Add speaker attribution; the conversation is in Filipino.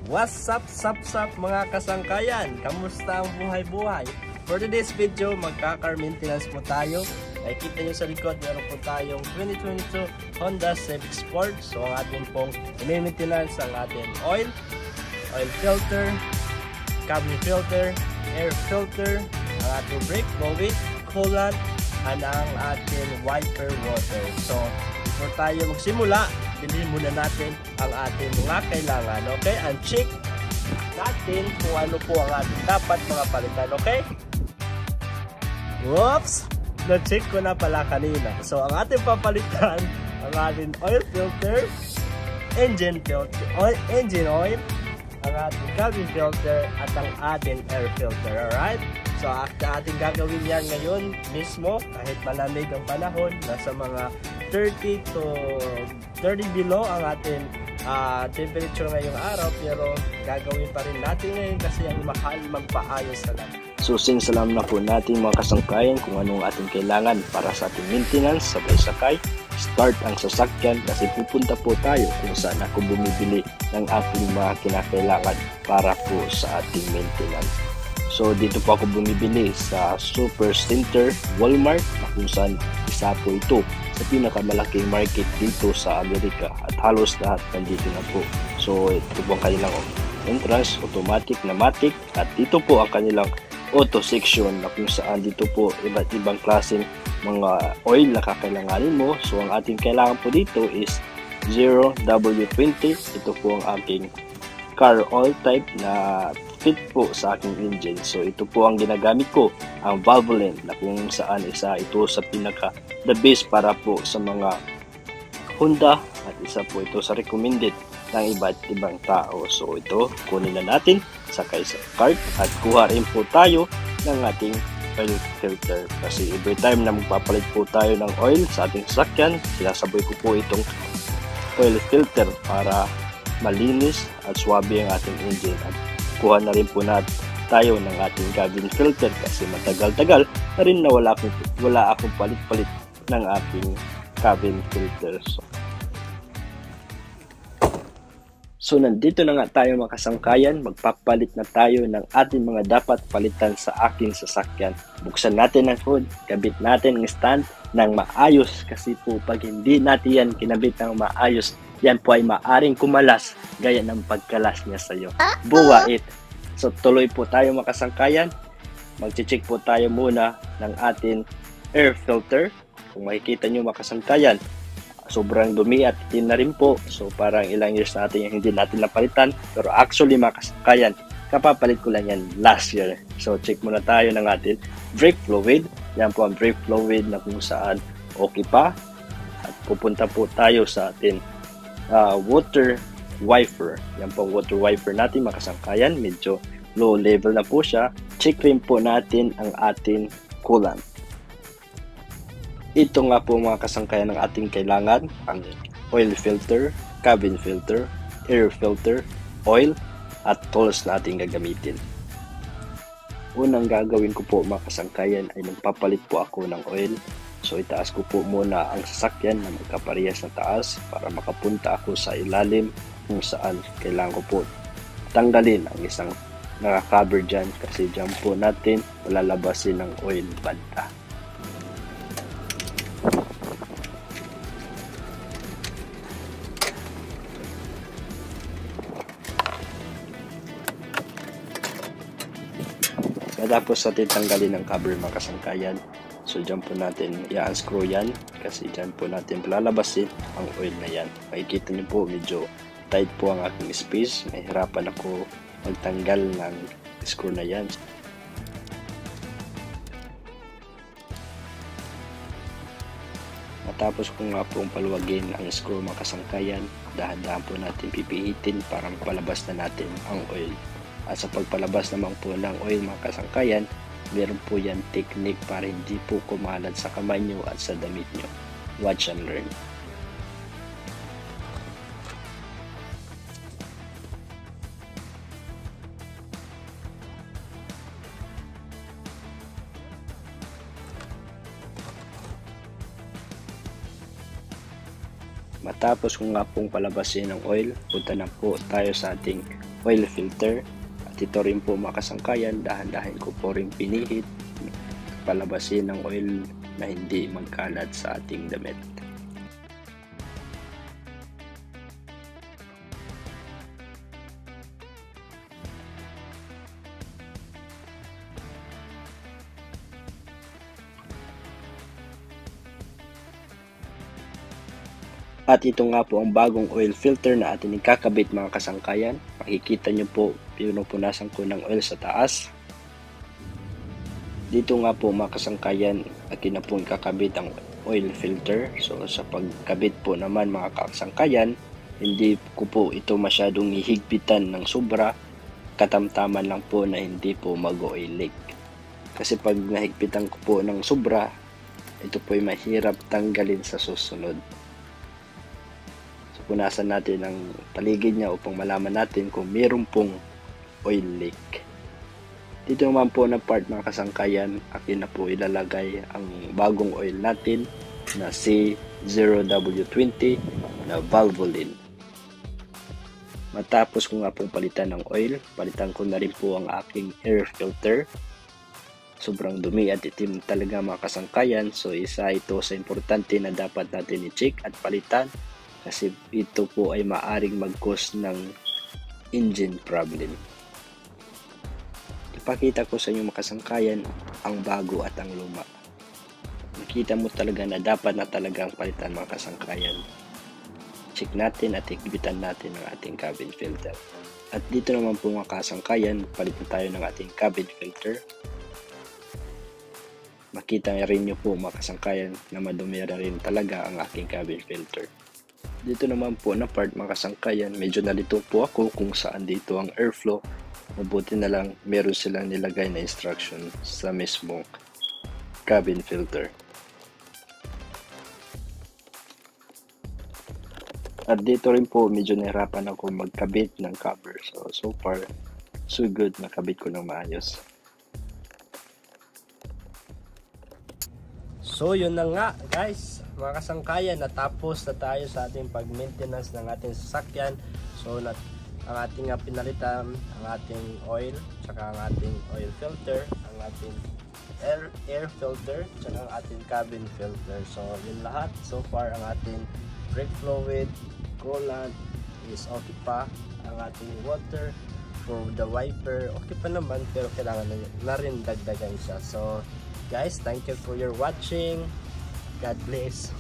Speaker 1: What's up, mga kasangkayan? Kamusta ang buhay-buhay? For today's video, magka-car maintenance po tayo. Nakikita nyo sa likod, meron po tayong 2022 Honda Civic Sport. So ang atin pong i-maintenance ang ating oil filter, cabin filter, air filter, ang ating brake fluid, coolant, and ang ating wiper water. So before tayo magsimula, bilhin muna natin ang ating mga kailangan, okay? And check natin kung ano po ang ating dapat mga palitan, okay? Whoops! Na-check ko na pala kanina. So, ang ating papalitan, ang ating oil filter, engine oil, ang ating cabin filter, at ang ating air filter, alright? So, ating gagawin yan ngayon mismo, kahit malamig ang panahon, nasa mga 30 to 30 below ang ating temperature ngayong araw, pero gagawin pa rin natin ngayon kasi ang mahal magpaayos na lang.
Speaker 2: So sinsalam na po natin mga kasangkayan kung anong ating kailangan para sa ating maintenance, sabay-sakay, start ang sasakyan kasi pupunta po tayo kung saan ako bumibili ng ating mga kinakailangan para po sa ating maintenance. So dito po ako bumibili sa Super Center Walmart na kung saan isa po ito sa pinakamalaking market dito sa Amerika at halos lahat nandito na po. So ito po ang kanilang entrance, automatic, pneumatic, at dito po ang kanilang auto section na kung saan dito po iba't ibang klaseng mga oil na kakailanganin mo. So ang ating kailangan po dito is 0W20. Ito po ang aking car oil type na fit po sa aking engine. So ito po ang ginagamit ko, ang Valvoline, na kung saan isa ito sa pinaka the best para po sa mga Honda at isa po ito sa recommended ng iba't ibang tao. So ito, kunin na natin, sakay sa cart at kuha rin po tayo ng ating oil filter kasi every time na magpapalit po tayo ng oil sa ating sasakyan, sinasabay ko po itong oil filter para malinis at swabe ang ating engine. At kuha na rin po tayo ng ating cabin filter kasi matagal-tagal na rin na wala akong palit-palit ng ating cabin filter. So nandito na nga tayo mga kasangkayan, magpapalit na tayo ng ating mga dapat palitan sa aking sasakyan. Buksan natin ang hood, kabit natin ang stand ng maayos kasi po pag hindi natin yan kinabit ng maayos, yan po ay maaring kumalas gaya ng pagkalas niya sa iyo. Buwa it! So tuloy po tayo mga kasangkayan, mag-check po tayo muna ng ating air filter. Kung makikita nyo mga kasangkayan, sobrang dumi at itim na rin po. So parang ilang years natin yung hindi natin napalitan. Pero actually mga kasangkayan, kapapalit ko lang yan last year. So check muna tayo ng ating brake fluid. Yan po ang brake fluid na kung saan okay pa. At pupunta po tayo sa ating water wiper. Yan po ang water wiper natin mga kasangkayan. Medyo low level na po siya. Check rin po natin ang ating coolant. Ito nga po mga kasangkayan ng ating kailangan, ang oil filter, cabin filter, air filter, oil, at tools na ating gagamitin. Unang gagawin ko po mga kasangkayan ay magpapalit po ako ng oil. So itaas ko po muna ang sasakyan na magkaparehas na taas para makapunta ako sa ilalim kung saan kailangan ko po tanggalin ang isang naka-cover dyan kasi dyan po natin palalabasin ng oil banta. Tapos natin tanggalin ang cover mga kasangkayan. So dyan po natin i-unscrew yan kasi dyan po natin palalabasin ang oil na yan. Makikita nyo po medyo tight po ang aking space. Nahihirapan ako magtanggal ng screw na yan. Matapos ko nga pong paluwagin ang screw mga kasangkayan, dahan-dahan po natin pipihitin para mapalabas na natin ang oil. At sa pagpalabas naman po ng oil mga kasangkayan, meron po yan technique para hindi po kumalat sa kamay nyo at sa damit nyo. Watch and learn. Matapos ko nga pong palabasin ng oil, punta na po tayo sa ating oil filter. At ito rin po mga kasangkayan, dahan-dahan ko po rin pinihit palabasin ng oil na hindi magkalat sa ating damit. At ito nga po ang bagong oil filter na atin ikakabit mga kasangkayan. Makikita nyo po, pinupunasan ko ng oil sa taas. Dito nga po mga kasangkayan, akin na po ikakabit ang oil filter. So sa pagkabit po naman mga kasangkayan, hindi ko po ito masyadong hihigpitan ng sobra. Katamtaman lang po na hindi po mag-oil leak. Kasi pag nahigpitan ko po ng sobra, ito po ay mahirap tanggalin sa susunod. Punasan natin ang paligid niya upang malaman natin kung mayroon pong oil leak. Dito naman po na part mga kasangkayan, akin na po ilalagay ang bagong oil natin na C0W20 na Valvoline. Matapos ko nga pong palitan ng oil, palitan ko na rin po ang aking air filter. Sobrang dumi at itim talaga mga kasangkayan, so isa ito sa importante na dapat natin i-check at palitan. Kasi ito po ay maaring mag-cause ng engine problem. Ipakita ko sa inyo mga kasangkayan ang bago at ang luma. Nakita mo talaga na dapat na talagang palitan mga kasangkayan. Check natin at ikbitan natin ang ating cabin filter. At dito naman po mga kasangkayan, palitan tayo ng ating cabin filter. Makita rin nyo po mga kasangkayan na madumi rin talaga ang aking cabin filter. Dito naman po na part mga kasangkayan, medyo nalito po ako kung saan dito ang airflow. Mabuti na lang meron silang nilagay na instruction sa mismong cabin filter. At dito rin po medyo nahirapan ako magkabit ng cover. So far, so good, nakabit ko ng maayos.
Speaker 1: So yun na nga guys, mga kasangkayan, natapos na tayo sa ating pag-maintenance ng ating sasakyan. So ang ating pinalitan, ang ating oil, tsaka ang ating oil filter, ang ating air filter, tsaka ang ating cabin filter. So yun lahat. So far ang ating brake fluid, coolant is okay pa. Ang ating water for the wiper, okay pa naman, pero kailangan na rin dagdagan siya. So guys, thank you for your watching. God bless.